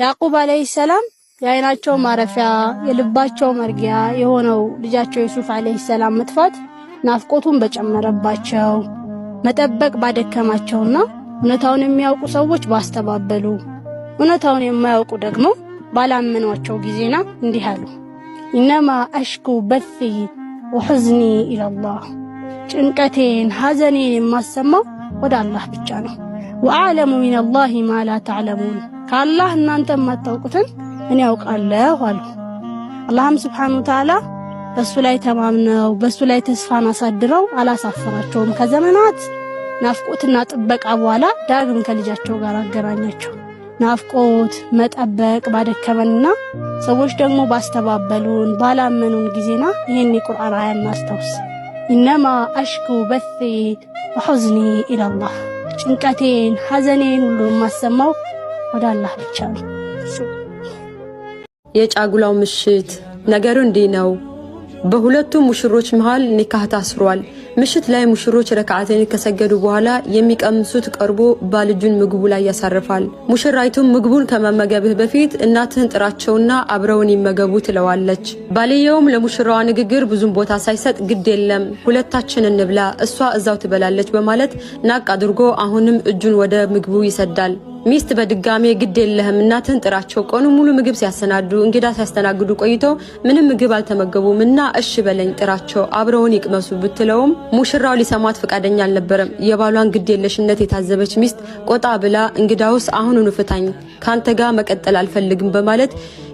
ያዕቁብ አለይሂ ሰላም የአይናቸው ማረፊያ የልባቸው መርጊያ የሆነው ልጃቸው ዩሱፍ አለይሂ ሰላም መጥፋት ናፍቆቱን በጨመረባቸው መጠበቅ ባደከማቸውና እውነታውን የሚያውቁ ሰዎች ባስተባበሉ እውነታውን የማያውቁ ደግሞ ባላመኗቸው ጊዜና እንዲህ አሉ። ኢነማ አሽኩ በሲ ወሁዝኒ ኢላላህ ጭንቀቴን ሐዘኔን የማሰማው ወደ አላህ ብቻ ነው። ወአዕለሙ ሚነላሂ ማ ላ ተዕለሙን ከአላህ እናንተ የማታውቁትን እኔ ያውቃለሁ አሉ። አላህም ሱብሓነሁ ወተዓላ በሱ ላይ ተማምነው በሱ ላይ ተስፋን አሳድረው አላሳፈራቸውም። ከዘመናት ናፍቆትና ጥበቃ በኋላ ዳግም ከልጃቸው ጋር አገናኛቸው። ናፍቆት መጠበቅ ባደከመንና ሰዎች ደግሞ ባስተባበሉን ባላመኑን ጊዜና ይሄን የቁርአን አያ እናስታውስ። ኢነማ አሽኩ በሲ ወሁዝኒ ኢላላህ ጭንቀቴን ሐዘኔን ሁሉ የማሰማው ወደ አላህ ብቻ ነው። የጫጉላው ምሽት ነገሩ እንዲህ ነው። በሁለቱ ሙሽሮች መሃል ኒካህ ታስሯል። ምሽት ላይ ሙሽሮች ረካዓተን ከሰገዱ በኋላ የሚቀምሱት ቀርቦ ባልጁን ምግቡ ላይ ያሳርፋል። ሙሽራይቱም ምግቡን ከመመገብህ በፊት እናትህን ጥራቸውና አብረውን ይመገቡ ትለዋለች። ባልየውም ለሙሽራዋ ንግግር ብዙም ቦታ ሳይሰጥ ግድ የለም ሁለታችን እንብላ እሷ እዛው ትበላለች በማለት ናቅ አድርጎ አሁንም እጁን ወደ ምግቡ ይሰዳል። ሚስት በድጋሜ ግድ የለህም እናትህን ጥራቸው ቀኑ ሙሉ ምግብ ሲያሰናዱ እንግዳ ሲያስተናግዱ ቆይተው ምንም ምግብ አልተመገቡምና እሺ በለኝ ጥራቸው አብረውን ይቅመሱ ብትለውም ሙሽራው ሊሰማት ፈቃደኛ አልነበረም። የባሏን ግድ የለሽነት የታዘበች ሚስት ቆጣ ብላ እንግዳውስ አሁኑኑ ፍታኝ ካንተ ጋር መቀጠል አልፈልግም በማለት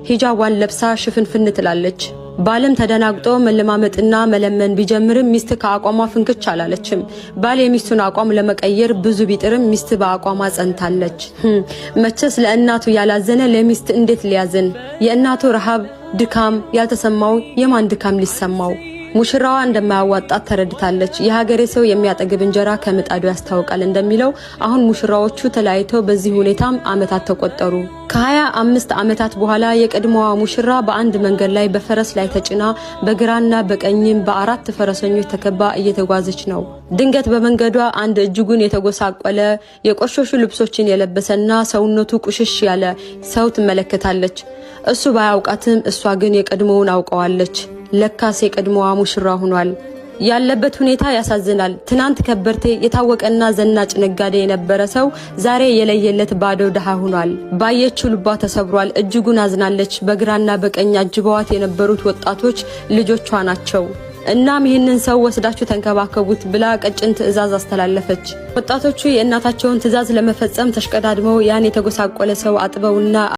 ሂጃቧን ለብሳ ሽፍንፍን ትላለች። ባለም ተደናግጦ መለማመጥና መለመን ቢጀምርም ሚስት ከአቋሟ ፍንክች አላለችም። ባል የሚስቱን አቋም ለመቀየር ብዙ ቢጥርም ሚስት በአቋሟ ጸንታለች። መቼስ ለእናቱ ያላዘነ ለሚስት እንዴት ሊያዝን? የእናቱ ረሃብ ድካም ያልተሰማው የማን ድካም ሊሰማው? ሙሽራዋ እንደማያዋጣት ተረድታለች። የሀገሬ ሰው የሚያጠግብ እንጀራ ከምጣዱ ያስታውቃል እንደሚለው አሁን ሙሽራዎቹ ተለያይተው በዚህ ሁኔታም አመታት ተቆጠሩ። ከ25 አመታት በኋላ የቀድሞዋ ሙሽራ በአንድ መንገድ ላይ በፈረስ ላይ ተጭና በግራና በቀኝም በአራት ፈረሰኞች ተከባ እየተጓዘች ነው። ድንገት በመንገዷ አንድ እጅጉን የተጎሳቆለ የቆሸሹ ልብሶችን የለበሰና ሰውነቱ ቁሽሽ ያለ ሰው ትመለከታለች። እሱ ባያውቃትም እሷ ግን የቀድሞውን አውቀዋለች። ለካስ የቀድሞዋ ሙሽራ ሆኗል። ያለበት ሁኔታ ያሳዝናል። ትናንት ከበርቴ የታወቀና ዘናጭ ነጋዴ የነበረ ሰው ዛሬ የለየለት ባዶ ደሃ ሆኗል። ባየችው ልቧ ተሰብሯል። እጅጉን አዝናለች። በግራና በቀኝ አጅበዋት የነበሩት ወጣቶች ልጆቿ ናቸው። እናም ይህንን ሰው ወስዳችሁ ተንከባከቡት ብላ ቀጭን ትዕዛዝ አስተላለፈች። ወጣቶቹ የእናታቸውን ትዕዛዝ ለመፈጸም ተሽቀዳድመው ያን የተጎሳቆለ ሰው አጥበውና